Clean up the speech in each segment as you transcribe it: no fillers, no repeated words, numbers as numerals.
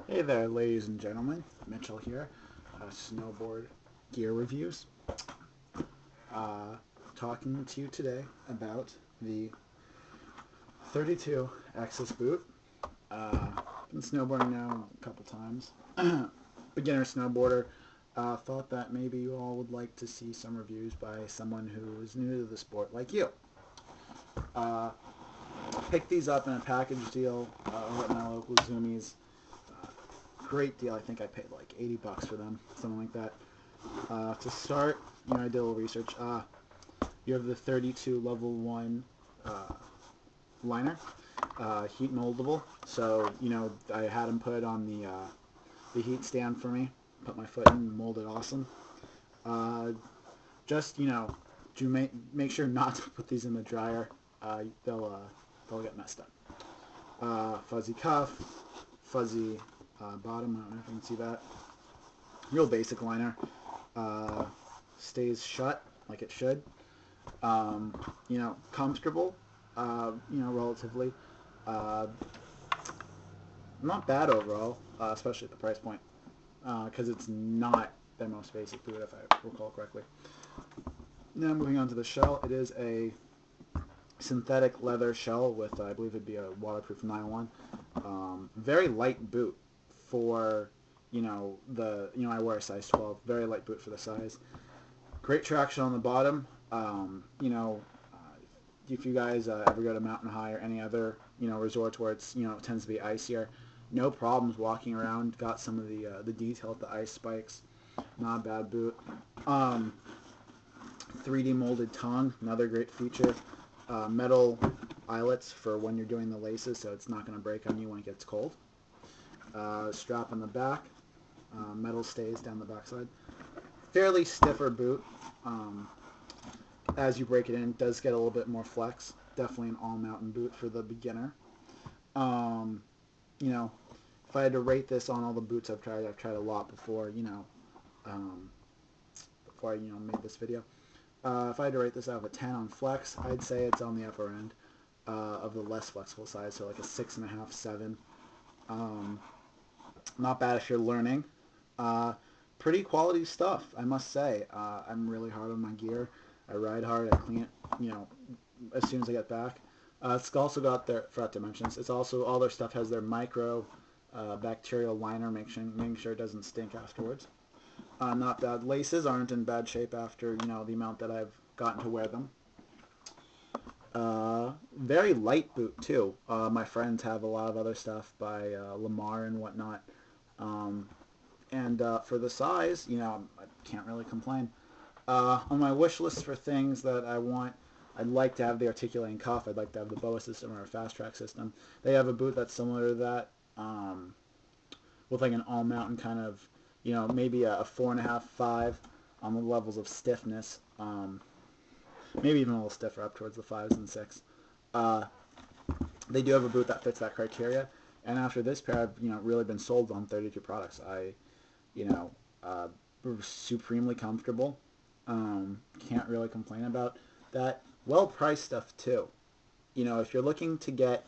Hey there, ladies and gentlemen. Mitchell here. Snowboard gear reviews. Uh, Talking to you today about the 32 Exus boot. Been snowboarding now a couple times. Beginner snowboarder. Thought that maybe you all would like to see some reviews by someone who is new to the sport like you. Uh, Picked these up in a package deal over at my local Zoomies. Great deal. I think I paid like $80 for them, something like that. To start, I did a little research. You have the 32 level 1 liner, heat moldable. So, I had them put on the heat stand for me. Put my foot in, molded awesome. Just, to make sure not to put these in the dryer. They'll get messed up. Fuzzy cuff, fuzzy bottom. I don't know if you can see that. Real basic liner. Stays shut like it should. Comfortable. Relatively. Not bad overall, especially at the price point, because it's not their most basic boot, if I recall correctly. Now moving on to the shell, it is a synthetic leather shell with, I believe it'd be a waterproof nylon. Very light boot for, I wear a size 12. Very light boot for the size. Great traction on the bottom. If you guys ever go to Mountain High or any other, resorts where it's, it tends to be icier, no problems walking around. Got some of the detail at the ice spikes. Not a bad boot. 3D molded tongue, another great feature. Metal eyelets for when you're doing the laces, so it's not going to break on you when it gets cold. Strap on the back. Metal stays down the backside. Fairly stiffer boot. As you break it in, it does get a little bit more flex. Definitely an all-mountain boot for the beginner. If I had to rate this on all the boots I've tried a lot before, before I, made this video. If I had to rate this out of a 10 on flex, I'd say it's on the upper end of the less flexible side, so like a 6.5, 7. Not bad if you're learning. Pretty quality stuff, I must say. I'm really hard on my gear. I ride hard. I clean it, as soon as I get back. It's also got their, forgot to mention this, it's also, all their stuff has their micro bacterial liner, making sure it doesn't stink afterwards. Not bad. Laces aren't in bad shape after, the amount that I've gotten to wear them. Very light boot, too. My friends have a lot of other stuff by Lamar and whatnot. For the size, I can't really complain. On my wish list for things that I want, I'd like to have the articulating cuff. I'd like to have the BOA system or a fast track system. They have a boot that's similar to that, with like an all-mountain kind of, maybe a 4.5, 5 on the levels of stiffness. Maybe even a little stiffer up towards the 5s and 6. They do have a boot that fits that criteria. And after this pair, I've, really been sold on 32 products. Supremely comfortable. Can't really complain about that. Well-priced stuff, too. If you're looking to get,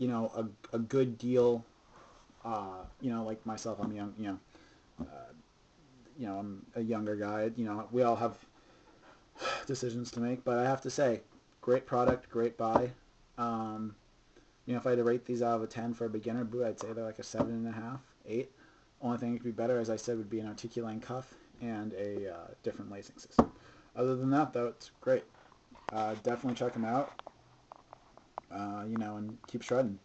a good deal, like myself, I'm young, I'm a younger guy. We all have decisions to make, but I have to say, great product, great buy. If I had to rate these out of a 10 for a beginner boot, I'd say they're like a 7.5, 8. Only thing that could be better, as I said, would be an articulating cuff and a different lacing system. Other than that, though, it's great. Definitely check them out, and keep shredding.